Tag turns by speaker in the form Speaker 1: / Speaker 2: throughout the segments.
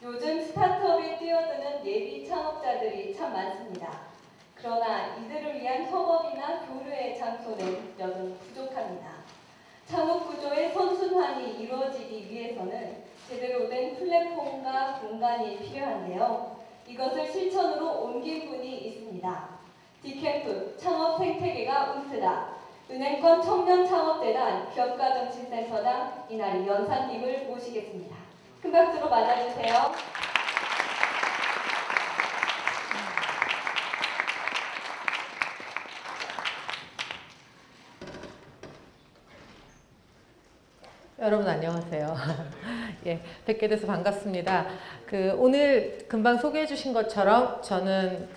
Speaker 1: 요즘 스타트업에 뛰어드는 예비 창업자들이 참 많습니다. 그러나 이들을 위한 협업이나 교류의 장소는 여전히 부족합니다. 창업 구조의 선순환이 이루어지기 위해서는 제대로 된 플랫폼과 공간이 필요한데요. 이것을 실천으로 옮긴 분이 있습니다. 디캠프 창업 생태계가 움트다. 은행권 청년창업재단 기업가정신센터장 이나리 연사님을 모시겠습니다. 큰 박수로 맞아주세요.
Speaker 2: 여러분 안녕하세요. 예, 뵙게 돼서 반갑습니다. 오늘 금방 소개해 주신 것처럼 저는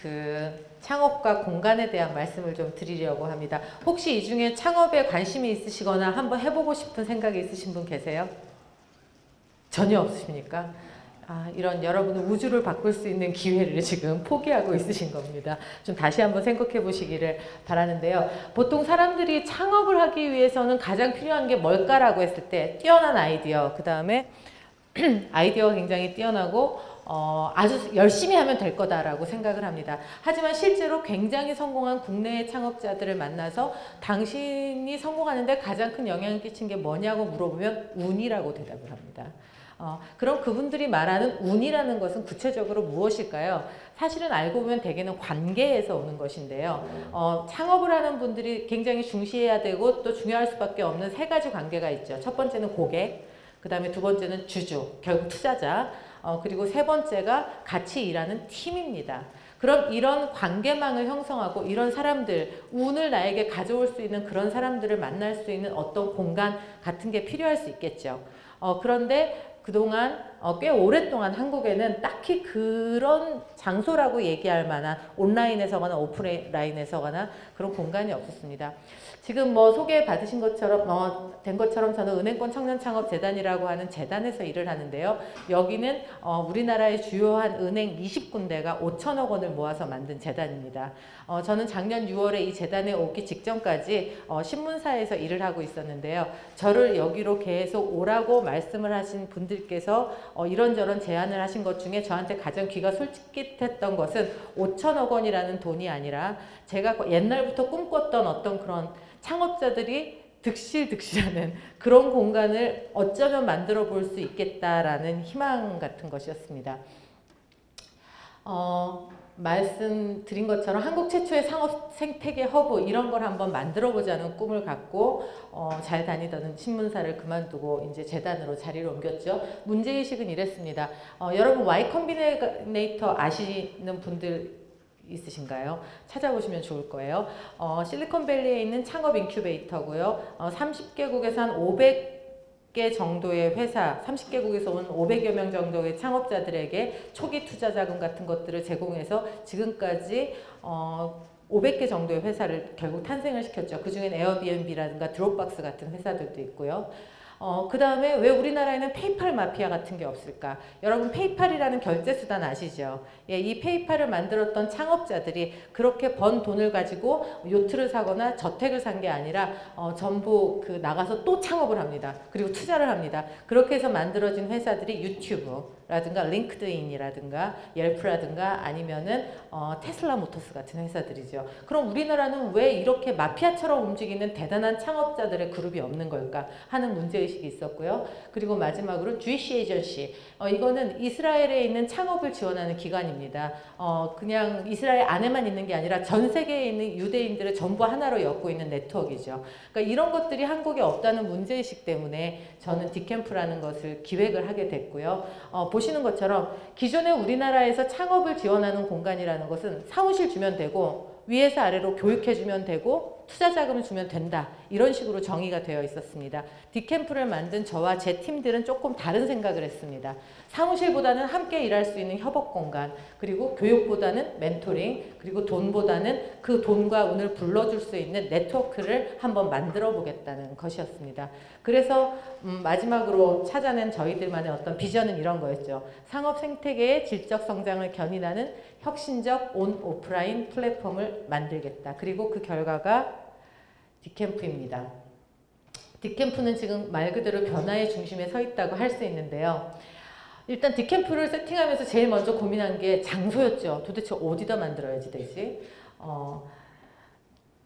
Speaker 2: 창업과 공간에 대한 말씀을 좀 드리려고 합니다. 혹시 이 중에 창업에 관심이 있으시거나 한번 해보고 싶은 생각이 있으신 분 계세요? 전혀 없으십니까? 이런 여러분은 우주를 바꿀 수 있는 기회를 지금 포기하고 있으신 겁니다. 좀 다시 한번 생각해 보시기를 바라는데요. 보통 사람들이 창업을 하기 위해서는 가장 필요한 게 뭘까라고 했을 때 뛰어난 아이디어, 그 다음에 아이디어가 굉장히 뛰어나고 아주 열심히 하면 될 거다라고 생각을 합니다. 하지만 실제로 굉장히 성공한 국내의 창업자들을 만나서 당신이 성공하는데 가장 큰 영향을 끼친 게 뭐냐고 물어보면 운이라고 대답을 합니다. 그럼 그분들이 말하는 운이라는 것은 구체적으로 무엇일까요? 사실은 알고 보면 대개는 관계에서 오는 것인데요. 창업을 하는 분들이 굉장히 중시해야 되고 또 중요할 수밖에 없는 세 가지 관계가 있죠. 첫 번째는 고객, 그 다음에 두 번째는 주주, 결국 투자자, 그리고 세 번째가 같이 일하는 팀입니다. 그럼 이런 관계망을 형성하고 이런 사람들, 운을 나에게 가져올 수 있는 그런 사람들을 만날 수 있는 어떤 공간 같은 게 필요할 수 있겠죠. 그런데 그동안 꽤 오랫동안 한국에는 딱히 그런 장소라고 얘기할 만한 온라인에서거나 오프라인에서거나 그런 공간이 없었습니다. 지금 소개 받으신 것처럼 된 것처럼 저는 은행권 청년창업재단이라고 하는 재단에서 일을 하는데요. 여기는 우리나라의 주요한 은행 20군데가 5천억 원을 모아서 만든 재단입니다. 저는 작년 6월에 이 재단에 오기 직전까지 신문사에서 일을 하고 있었는데요. 저를 여기로 계속 오라고 말씀을 하신 분들께서 이런저런 제안을 하신 것 중에 저한테 가장 귀가 솔깃했던 것은 5천억 원이라는 돈이 아니라 제가 옛날부터 꿈꿨던 어떤 그런 창업자들이 득실득실하는 그런 공간을 어쩌면 만들어 볼 수 있겠다라는 희망 같은 것이었습니다. 말씀드린 것처럼 한국 최초의 상업 생태계 허브 이런 걸 한번 만들어 보자는 꿈을 갖고 잘 다니던 신문사를 그만두고 이제 재단으로 자리를 옮겼죠. 문제의식은 이랬습니다. 여러분 Y 컴비네이터 아시는 분들 있으신가요? 찾아보시면 좋을 거예요. 실리콘밸리에 있는 창업 인큐베이터고요. 30개국에서 한 500개 정도의 회사, 30개국에서 온 500여 명 정도의 창업자들에게 초기 투자 자금 같은 것들을 제공해서 지금까지 500개 정도의 회사를 결국 탄생을 시켰죠. 그 중엔 에어비앤비라든가 드롭박스 같은 회사들도 있고요. 그 다음에 왜 우리나라에는 페이팔 마피아 같은 게 없을까? 여러분 페이팔이라는 결제수단 아시죠? 예, 이 페이팔을 만들었던 창업자들이 그렇게 번 돈을 가지고 요트를 사거나 저택을 산 게 아니라 전부 나가서 또 창업을 합니다. 그리고 투자를 합니다. 그렇게 해서 만들어진 회사들이 유튜브라든가 링크드인이라든가 옐프라든가 아니면은 테슬라 모터스 같은 회사들이죠. 그럼 우리나라는 왜 이렇게 마피아처럼 움직이는 대단한 창업자들의 그룹이 없는 걸까 하는 문제의식이 있었고요. 그리고 마지막으로 주이시 에이전시, 이거는 이스라엘에 있는 창업을 지원하는 기관입니다. 그냥 이스라엘 안에만 있는 게 아니라 전 세계에 있는 유대인들을 전부 하나로 엮고 있는 네트워크이죠. 그러니까 이런 것들이 한국에 없다는 문제의식 때문에 저는 디캠프라는 것을 기획을 하게 됐고요. 보시는 것처럼 기존에 우리나라에서 창업을 지원하는 공간이라는 것은 사무실 주면 되고 위에서 아래로 교육해주면 되고 투자 자금을 주면 된다. 이런 식으로 정의가 되어 있었습니다. 디캠프를 만든 저와 제 팀들은 조금 다른 생각을 했습니다. 사무실보다는 함께 일할 수 있는 협업 공간, 그리고 교육보다는 멘토링, 그리고 돈보다는 그 돈과 운을 불러줄 수 있는 네트워크를 한번 만들어 보겠다는 것이었습니다. 그래서 마지막으로 찾아낸 저희들만의 어떤 비전은 이런 거였죠. 상업 생태계의 질적 성장을 견인하는 혁신적 온 오프라인 플랫폼을 만들겠다. 그리고 그 결과가 디캠프입니다. 디캠프는 지금 말 그대로 변화의 중심에 서 있다고 할 수 있는데요. 일단 디캠프를 세팅하면서 제일 먼저 고민한 게 장소였죠. 도대체 어디다 만들어야지 되지?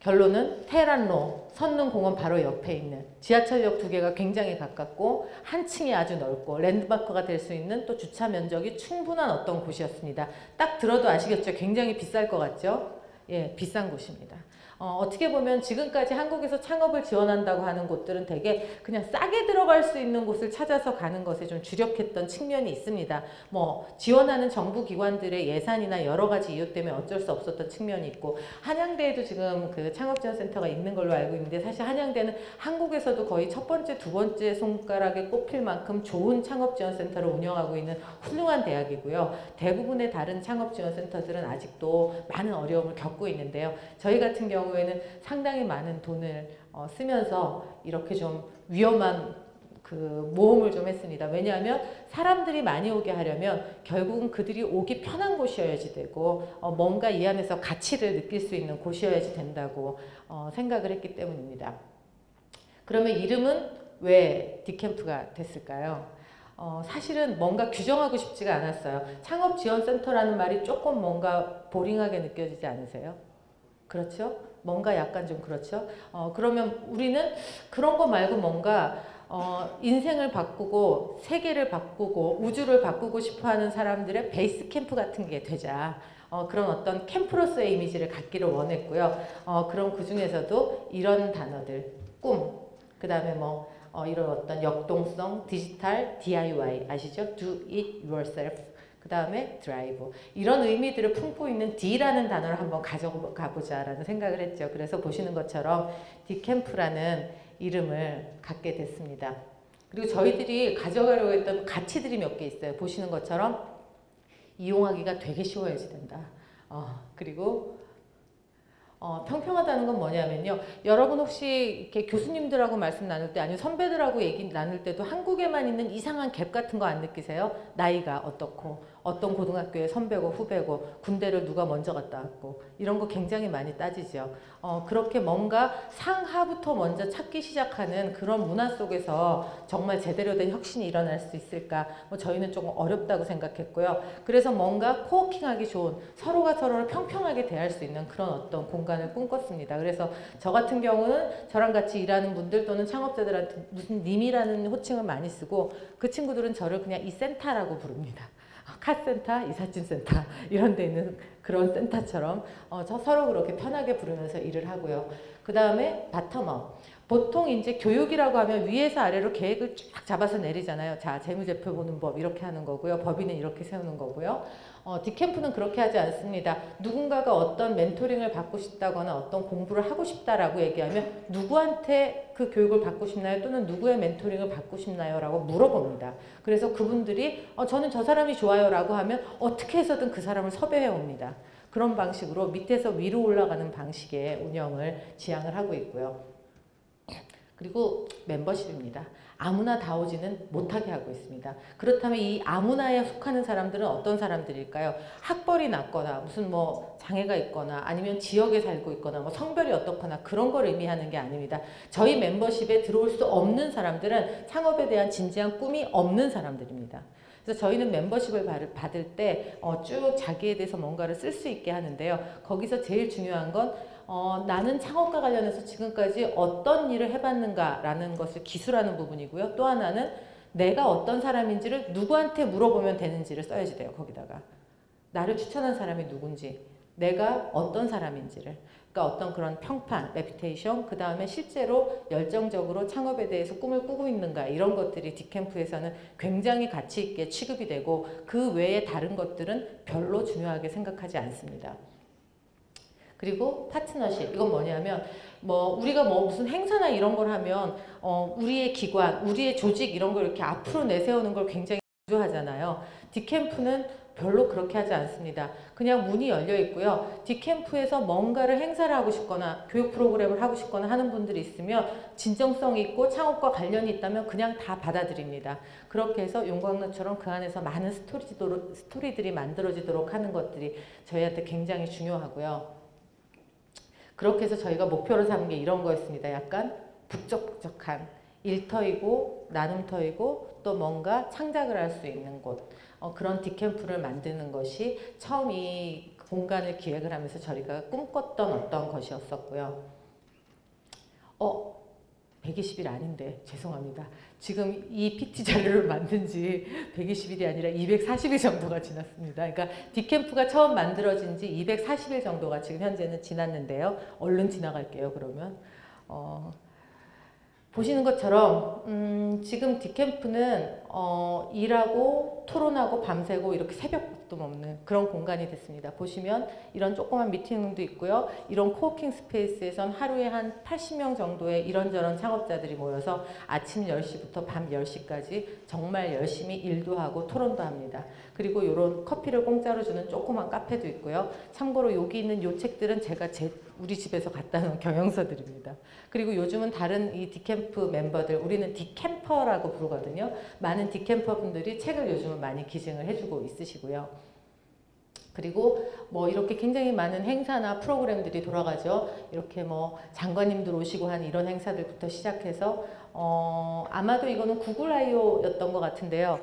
Speaker 2: 결론은 테헤란로, 선릉공원 바로 옆에 있는 지하철역 2개가 굉장히 가깝고 한 층이 아주 넓고 랜드마크가 될 수 있는 또 주차 면적이 충분한 어떤 곳이었습니다. 딱 들어도 아시겠죠? 굉장히 비쌀 것 같죠? 예, 비싼 곳입니다. 어떻게 보면 지금까지 한국에서 창업을 지원한다고 하는 곳들은 되게 그냥 싸게 들어갈 수 있는 곳을 찾아서 가는 것에 좀 주력했던 측면이 있습니다. 뭐 지원하는 정부 기관들의 예산이나 여러 가지 이유 때문에 어쩔 수 없었던 측면이 있고 한양대에도 지금 그 창업지원센터가 있는 걸로 알고 있는데 사실 한양대는 한국에서도 거의 첫 번째, 두 번째 손가락에 꼽힐 만큼 좋은 창업지원센터를 운영하고 있는 훌륭한 대학이고요. 대부분의 다른 창업지원센터들은 아직도 많은 어려움을 겪고 있는데요. 저희 같은 경우에는 상당히 많은 돈을 쓰면서 이렇게 좀 위험한 그 모험을 좀 했습니다. 왜냐하면 사람들이 많이 오게 하려면 결국은 그들이 오기 편한 곳이어야지 되고 뭔가 이 안에서 가치를 느낄 수 있는 곳이어야지 된다고 생각을 했기 때문입니다. 그러면 이름은 왜 디캠프가 됐을까요? 사실은 뭔가 규정하고 싶지가 않았어요. 창업지원센터라는 말이 조금 뭔가 보링하게 느껴지지 않으세요? 그렇죠? 뭔가 약간 좀 그렇죠? 그러면 우리는 그런 거 말고 뭔가 인생을 바꾸고 세계를 바꾸고 우주를 바꾸고 싶어하는 사람들의 베이스 캠프 같은 게 되자. 그런 어떤 캠프로서의 이미지를 갖기를 원했고요. 그럼 그 중에서도 이런 단어들, 꿈, 그 다음에 뭐 이런 어떤 역동성, 디지털, DIY 아시죠? Do it yourself. 그 다음에 드라이브 이런 의미들을 품고 있는 D라는 단어를 한번 가져가 보자라는 생각을 했죠. 그래서 보시는 것처럼 디캠프라는 이름을 갖게 됐습니다. 그리고 저희들이 가져가려고 했던 가치들이 몇 개 있어요. 보시는 것처럼 이용하기가 되게 쉬워야지 된다. 그리고 평평하다는 건 뭐냐면요. 여러분 혹시 이렇게 교수님들하고 말씀 나눌 때 아니면 선배들하고 얘기 나눌 때도 한국에만 있는 이상한 갭 같은 거 안 느끼세요? 나이가 어떻고 어떤 고등학교의 선배고 후배고 군대를 누가 먼저 갔다 왔고 이런 거 굉장히 많이 따지죠. 그렇게 뭔가 상하부터 먼저 찾기 시작하는 그런 문화 속에서 정말 제대로 된 혁신이 일어날 수 있을까? 저희는 조금 어렵다고 생각했고요. 그래서 뭔가 코워킹하기 좋은 서로가 서로를 평평하게 대할 수 있는 그런 어떤 공간을 꿈꿨습니다. 그래서 저 같은 경우는 저랑 같이 일하는 분들 또는 창업자들한테 무슨 님이라는 호칭을 많이 쓰고 그 친구들은 저를 그냥 이 센터라고 부릅니다. 카센터, 이삿짐센터 이런 데 있는 그런 센터처럼 서로 그렇게 편하게 부르면서 일을 하고요. 그 다음에 바텀업. 보통 이제 교육이라고 하면 위에서 아래로 계획을 쫙 잡아서 내리잖아요. 자, 재무제표 보는 법 이렇게 하는 거고요. 법인은 이렇게 세우는 거고요. 디캠프는 그렇게 하지 않습니다. 누군가가 어떤 멘토링을 받고 싶다거나 어떤 공부를 하고 싶다라고 얘기하면 누구한테 그 교육을 받고 싶나요? 또는 누구의 멘토링을 받고 싶나요? 라고 물어봅니다. 그래서 그분들이 저는 저 사람이 좋아요 라고 하면 어떻게 해서든 그 사람을 섭외해 옵니다. 그런 방식으로 밑에서 위로 올라가는 방식의 운영을 지향을 하고 있고요. 그리고 멤버십입니다. 아무나 다 오지는 못하게 하고 있습니다. 그렇다면 이 아무나에 속하는 사람들은 어떤 사람들일까요? 학벌이 낮거나 무슨 뭐 장애가 있거나 아니면 지역에 살고 있거나 뭐 성별이 어떻거나 그런 걸 의미하는 게 아닙니다. 저희 멤버십에 들어올 수 없는 사람들은 창업에 대한 진지한 꿈이 없는 사람들입니다. 그래서 저희는 멤버십을 받을 때 쭉 자기에 대해서 뭔가를 쓸 수 있게 하는데요. 거기서 제일 중요한 건 나는 창업과 관련해서 지금까지 어떤 일을 해봤는가라는 것을 기술하는 부분이고요. 또 하나는 내가 어떤 사람인지를 누구한테 물어보면 되는지를 써야지 돼요. 거기다가 나를 추천한 사람이 누군지, 내가 어떤 사람인지를, 그러니까 어떤 그런 평판, 레퓨테이션, 그 다음에 실제로 열정적으로 창업에 대해서 꿈을 꾸고 있는가 이런 것들이 디캠프에서는 굉장히 가치 있게 취급이 되고 그 외에 다른 것들은 별로 중요하게 생각하지 않습니다. 그리고 파트너십, 이건 뭐냐면 우리가 무슨 행사나 이런 걸 하면 우리의 기관, 우리의 조직 이런 걸 이렇게 앞으로 내세우는 걸 굉장히 강조하잖아요. 디캠프는 별로 그렇게 하지 않습니다. 그냥 문이 열려 있고요. 디캠프에서 뭔가를 행사를 하고 싶거나 교육 프로그램을 하고 싶거나 하는 분들이 있으면 진정성이 있고 창업과 관련이 있다면 그냥 다 받아들입니다. 그렇게 해서 용광로처럼 그 안에서 많은 스토리들이 만들어지도록 하는 것들이 저희한테 굉장히 중요하고요. 그렇게 해서 저희가 목표로 삼은 게 이런 거였습니다. 약간 북적북적한 일터이고 나눔터이고 또 뭔가 창작을 할 수 있는 곳, 그런 디캠프를 만드는 것이 처음 이 공간을 기획을 하면서 저희가 꿈꿨던 어떤 것이었었고요. 120일 아닌데 죄송합니다. 지금 이 PT 자료를 만든 지 120일이 아니라 240일 정도가 지났습니다. 그러니까 디캠프가 처음 만들어진 지 240일 정도가 지금 현재는 지났는데요. 얼른 지나갈게요, 그러면. 보시는 것처럼 지금 디캠프는 일하고 토론하고 밤새고 이렇게 새벽도 없는 그런 공간이 됐습니다. 보시면 이런 조그만 미팅룸도 있고요. 이런 코워킹 스페이스에선 하루에 한 80명 정도의 이런저런 창업자들이 모여서 아침 10시부터 밤 10시까지 정말 열심히 일도 하고 토론도 합니다. 그리고 이런 커피를 공짜로 주는 조그만 카페도 있고요. 참고로 여기 있는 요 책들은 제가 우리 집에서 갖다 놓은 경영서들입니다. 그리고 요즘은 다른 이 디캠프 멤버들, 우리는 디캠퍼라고 부르거든요. 많은 디캠퍼 분들이 책을 요즘은 많이 기증을 해주고 있으시고요. 그리고 뭐 이렇게 굉장히 많은 행사나 프로그램들이 돌아가죠. 이렇게 뭐 장관님들 오시고 한 이런 행사들부터 시작해서 아마도 이거는 구글 I/O였던 것 같은데요.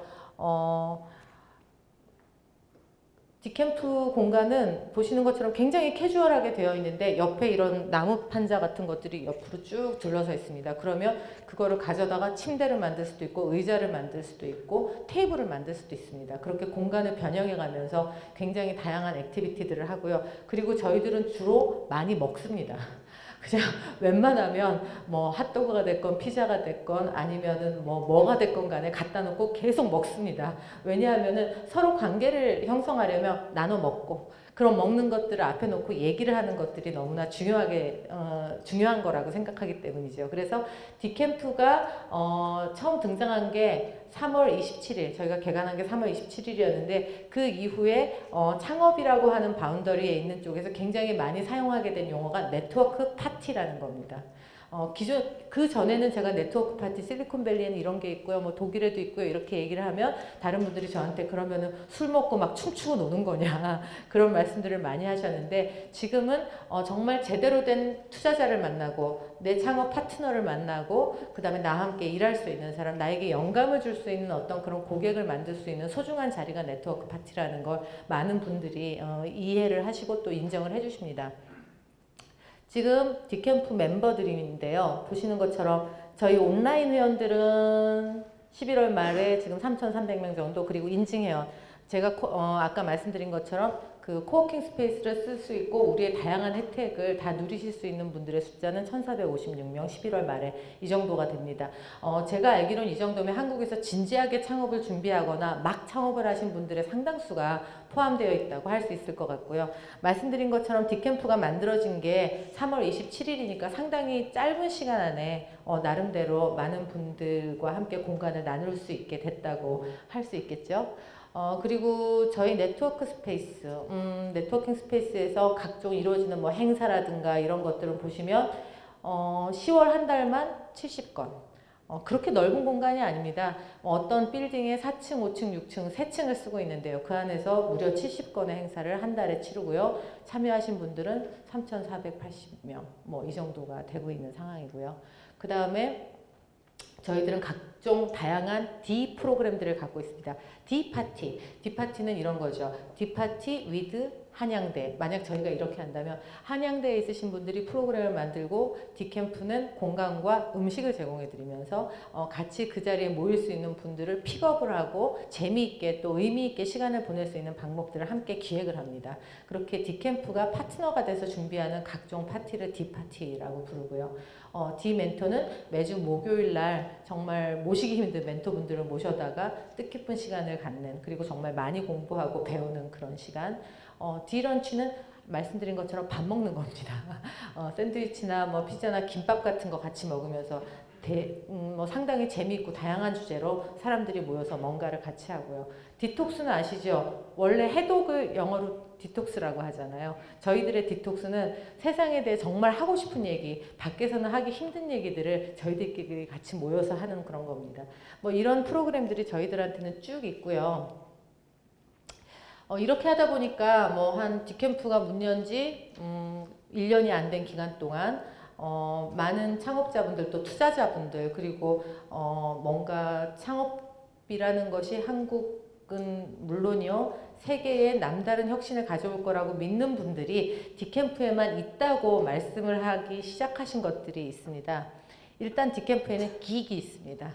Speaker 2: 디캠프 공간은 보시는 것처럼 굉장히 캐주얼하게 되어 있는데 옆에 이런 나무 판자 같은 것들이 옆으로 쭉 둘러서 있습니다. 그러면 그거를 가져다가 침대를 만들 수도 있고 의자를 만들 수도 있고 테이블을 만들 수도 있습니다. 그렇게 공간을 변형해 가면서 굉장히 다양한 액티비티들을 하고요. 그리고 저희들은 주로 많이 먹습니다. 그냥 웬만하면 뭐 핫도그가 됐건 피자가 됐건 아니면은 뭐가 됐건 간에 갖다 놓고 계속 먹습니다. 왜냐하면은 서로 관계를 형성하려면 나눠 먹고 그런 먹는 것들을 앞에 놓고 얘기를 하는 것들이 너무나 중요한 거라고 생각하기 때문이죠. 그래서 디캠프가 처음 등장한 게 3월 27일, 저희가 개관한 게 3월 27일이었는데 그 이후에 창업이라고 하는 바운더리에 있는 쪽에서 굉장히 많이 사용하게 된 용어가 네트워크 파티라는 겁니다. 기존 그 전에는 제가 네트워크 파티 실리콘밸리에는 이런 게 있고요, 뭐 독일에도 있고요 이렇게 얘기를 하면 다른 분들이 저한테 그러면은 술 먹고 막 춤추고 노는 거냐 그런 말씀들을 많이 하셨는데 지금은 정말 제대로 된 투자자를 만나고 내 창업 파트너를 만나고 그 다음에 나와 함께 일할 수 있는 사람, 나에게 영감을 줄 수 있는 어떤 그런 고객을 만들 수 있는 소중한 자리가 네트워크 파티라는 걸 많은 분들이 이해를 하시고 또 인정을 해주십니다. 지금 디캠프 멤버들인데요. 보시는 것처럼 저희 온라인 회원들은 11월 말에 지금 3,300명 정도, 그리고 인증 회원, 제가 아까 말씀드린 것처럼 그 코워킹 스페이스를 쓸 수 있고 우리의 다양한 혜택을 다 누리실 수 있는 분들의 숫자는 1,456명, 11월 말에 이 정도가 됩니다. 제가 알기로는 이 정도면 한국에서 진지하게 창업을 준비하거나 막 창업을 하신 분들의 상당수가 포함되어 있다고 할 수 있을 것 같고요. 말씀드린 것처럼 디캠프가 만들어진 게 3월 27일이니까 상당히 짧은 시간 안에 나름대로 많은 분들과 함께 공간을 나눌 수 있게 됐다고 할 수 있겠죠. 그리고 저희 네트워크 스페이스, 네트워킹 스페이스에서 각종 이루어지는 뭐 행사라든가 이런 것들을 보시면 10월 한 달만 70건. 그렇게 넓은 공간이 아닙니다. 어떤 빌딩에 4층, 5층, 6층, 3층을 쓰고 있는데요. 그 안에서 무려 70건의 행사를 한 달에 치르고요. 참여하신 분들은 3,480명, 뭐 이 정도가 되고 있는 상황이고요. 그 다음에 저희들은 각종 다양한 D 프로그램들을 갖고 있습니다. D파티, D파티는 이런 거죠. D파티 with 한양대. 만약 저희가 이렇게 한다면 한양대에 있으신 분들이 프로그램을 만들고 디캠프는 공간과 음식을 제공해 드리면서 같이 그 자리에 모일 수 있는 분들을 픽업을 하고 재미있게 또 의미있게 시간을 보낼 수 있는 방법들을 함께 기획을 합니다. 그렇게 디캠프가 파트너가 돼서 준비하는 각종 파티를 D파티라고 부르고요. D멘토는 매주 목요일 날 정말 모시기 힘든 멘토분들을 모셔다가 뜻깊은 시간을 갖는, 그리고 정말 많이 공부하고 배우는 그런 시간. D런치는 말씀드린 것처럼 밥 먹는 겁니다. 샌드위치나 뭐 피자나 김밥 같은 거 같이 먹으면서 뭐 상당히 재미있고 다양한 주제로 사람들이 모여서 뭔가를 같이 하고요. 디톡스는 아시죠? 원래 해독을 영어로 디톡스라고 하잖아요. 저희들의 디톡스는 세상에 대해 정말 하고 싶은 얘기, 밖에서는 하기 힘든 얘기들을 저희들끼리 같이 모여서 하는 그런 겁니다. 뭐 이런 프로그램들이 저희들한테는 쭉 있고요. 이렇게 하다 보니까 뭐 한 디캠프가 문 연 지 1년이 안 된 기간 동안 많은 창업자분들 또 투자자분들 그리고 뭔가 창업이라는 것이 한국은 물론이요 세계에 남다른 혁신을 가져올 거라고 믿는 분들이 디캠프에만 있다고 말씀을 하기 시작하신 것들이 있습니다. 일단 디캠프에는 기익이 있습니다.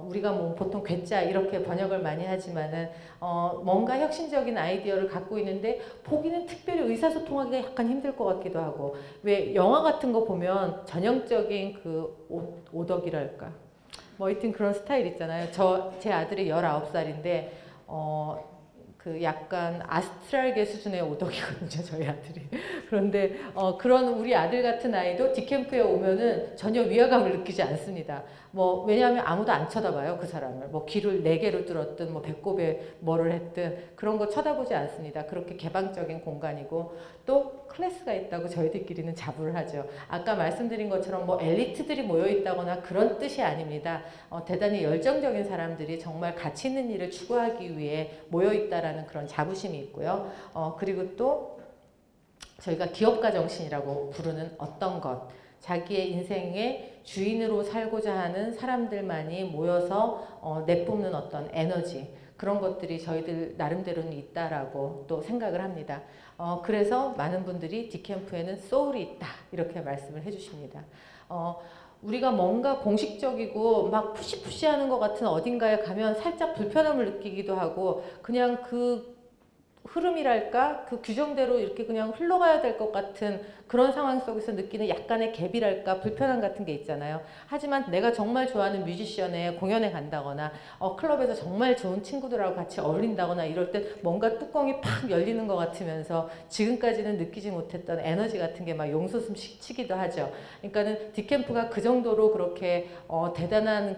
Speaker 2: 우리가 뭐 보통 괴짜 이렇게 번역을 많이 하지만은 뭔가 혁신적인 아이디어를 갖고 있는데 보기는 특별히 의사소통하기가 약간 힘들 것 같기도 하고 왜 영화 같은 거 보면 전형적인 그 오덕이랄까 뭐 하여튼 그런 스타일 있잖아요. 제 아들이 19살인데 그 약간 아스트랄계 수준의 오덕이거든요, 저희 아들이. 그런데 그런 우리 아들 같은 아이도 디캠프에 오면은 전혀 위화감을 느끼지 않습니다. 뭐 왜냐하면 아무도 안 쳐다봐요, 그 사람을. 뭐 귀를 4개로 뚫었든 뭐 배꼽에 뭐를 했든 그런 거 쳐다보지 않습니다. 그렇게 개방적인 공간이고 또 클래스가 있다고 저희들끼리는 자부를 하죠. 아까 말씀드린 것처럼 뭐 엘리트들이 모여 있다거나 그런 뜻이 아닙니다. 대단히 열정적인 사람들이 정말 가치 있는 일을 추구하기 위해 모여 있다라는 그런 자부심이 있고요. 그리고 또 저희가 기업가 정신이라고 부르는 어떤 것, 자기의 인생의 주인으로 살고자 하는 사람들만이 모여서 내뿜는 어떤 에너지, 그런 것들이 저희들 나름대로는 있다라고 또 생각을 합니다. 그래서 많은 분들이 디캠프에는 소울이 있다 이렇게 말씀을 해주십니다. 우리가 뭔가 공식적이고 막 푸시푸시하는 것 같은 어딘가에 가면 살짝 불편함을 느끼기도 하고 그냥 그 흐름이랄까 그 규정대로 이렇게 그냥 흘러가야 될 것 같은 그런 상황 속에서 느끼는 약간의 갭이랄까 불편함 같은 게 있잖아요. 하지만 내가 정말 좋아하는 뮤지션의 공연에 간다거나 클럽에서 정말 좋은 친구들하고 같이 어울린다거나 이럴 때 뭔가 뚜껑이 팍 열리는 것 같으면서 지금까지는 느끼지 못했던 에너지 같은 게 막 용솟음 치기도 하죠. 그러니까는 디캠프가 그 정도로 그렇게 대단한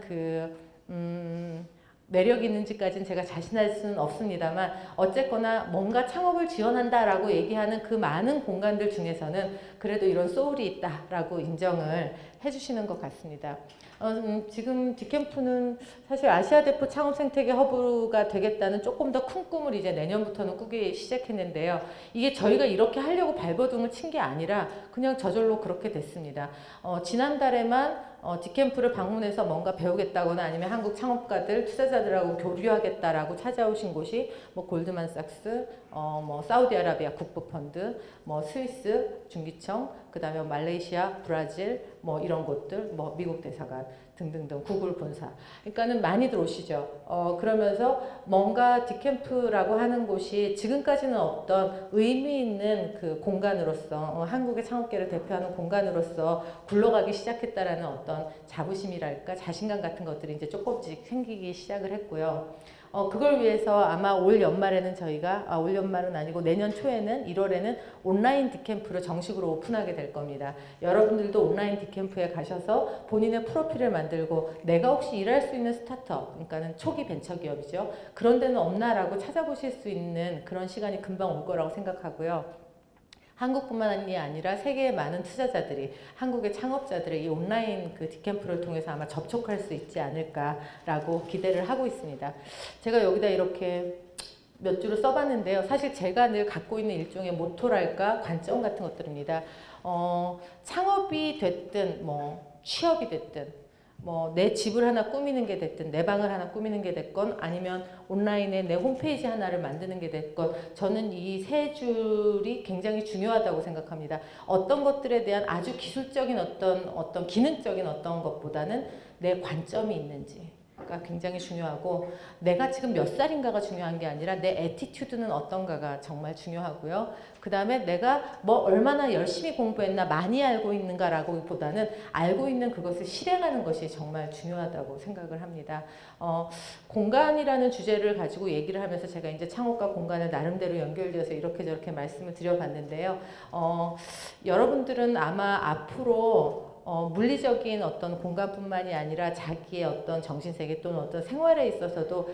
Speaker 2: 매력이 있는지까지는 제가 자신할 수는 없습니다만 어쨌거나 뭔가 창업을 지원한다라고 얘기하는 그 많은 공간들 중에서는 그래도 이런 소울이 있다라고 인정을 해주시는 것 같습니다. 지금 디캠프는 사실 아시아 대표 창업 생태계 허브가 되겠다는 조금 더 큰 꿈을 이제 내년부터는 꾸기 시작했는데요. 이게 저희가 이렇게 하려고 발버둥을 친 게 아니라 그냥 저절로 그렇게 됐습니다. 지난달에만 디캠프를 방문해서 뭔가 배우겠다거나 아니면 한국 창업가들, 투자자들하고 교류하겠다라고 찾아오신 곳이 뭐 골드만삭스, 뭐 사우디아라비아 국부펀드, 뭐 스위스 중기청, 그 다음에 말레이시아, 브라질, 뭐 이런 곳들, 뭐 미국 대사관 등등등 구글 본사. 그러니까는 많이들 오시죠. 그러면서 뭔가 디캠프라고 하는 곳이 지금까지는 없던 의미 있는 그 공간으로서 한국의 창업계를 대표하는 공간으로서 굴러가기 시작했다라는 어떤 자부심이랄까 자신감 같은 것들이 이제 조금씩 생기기 시작을 했고요. 그걸 위해서 아마 올 연말에는 저희가 올 연말은 아니고 내년 초에는 1월에는 온라인 디캠프를 정식으로 오픈하게 될 겁니다. 여러분들도 온라인 디캠프에 가셔서 본인의 프로필을 만들고 내가 혹시 일할 수 있는 스타트업, 그러니까는 초기 벤처기업이죠. 그런 데는 없나라고 찾아보실 수 있는 그런 시간이 금방 올 거라고 생각하고요. 한국뿐만이 아니라 세계의 많은 투자자들이 한국의 창업자들의 이 온라인 그 디캠프를 통해서 아마 접촉할 수 있지 않을까라고 기대를 하고 있습니다. 제가 여기다 이렇게 몇 줄을 써봤는데요. 사실 제가 늘 갖고 있는 일종의 모토랄까 관점 같은 것들입니다. 창업이 됐든 뭐 취업이 됐든 뭐 내 집을 하나 꾸미는 게 됐든 내 방을 하나 꾸미는 게 됐건 아니면 온라인에 내 홈페이지 하나를 만드는 게 됐건 저는 이 세 줄이 굉장히 중요하다고 생각합니다. 어떤 것들에 대한 아주 기술적인 어떤 기능적인 어떤 것보다는 내 관점이 있는지 가 굉장히 중요하고 내가 지금 몇 살인가가 중요한 게 아니라 내 애티튜드는 어떤가가 정말 중요하고요. 그 다음에 내가 뭐 얼마나 열심히 공부했나 많이 알고 있는가라고 보다는 알고 있는 그것을 실행하는 것이 정말 중요하다고 생각을 합니다. 공간이라는 주제를 가지고 얘기를 하면서 제가 이제 창업과 공간을 나름대로 연결되어서 이렇게 저렇게 말씀을 드려봤는데요. 여러분들은 아마 앞으로 물리적인 어떤 공간뿐만이 아니라 자기의 어떤 정신세계 또는 어떤 생활에 있어서도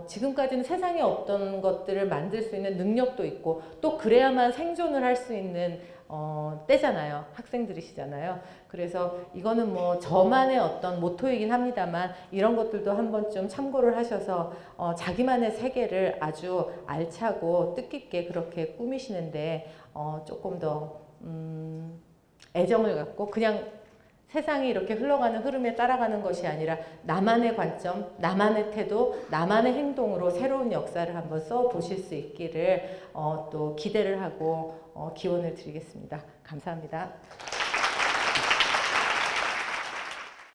Speaker 2: 지금까지는 세상에 없던 것들을 만들 수 있는 능력도 있고 또 그래야만 생존을 할 수 있는 때잖아요. 학생들이시잖아요. 그래서 이거는 뭐 저만의 어떤 모토이긴 합니다만 이런 것들도 한 번쯤 참고를 하셔서 자기만의 세계를 아주 알차고 뜻깊게 그렇게 꾸미시는데 조금 더 애정을 갖고 그냥 세상이 이렇게 흘러가는 흐름에 따라가는 것이 아니라 나만의 관점, 나만의 태도, 나만의 행동으로 새로운 역사를 한번 써보실 수 있기를 또 기대를 하고 기원을 드리겠습니다. 감사합니다.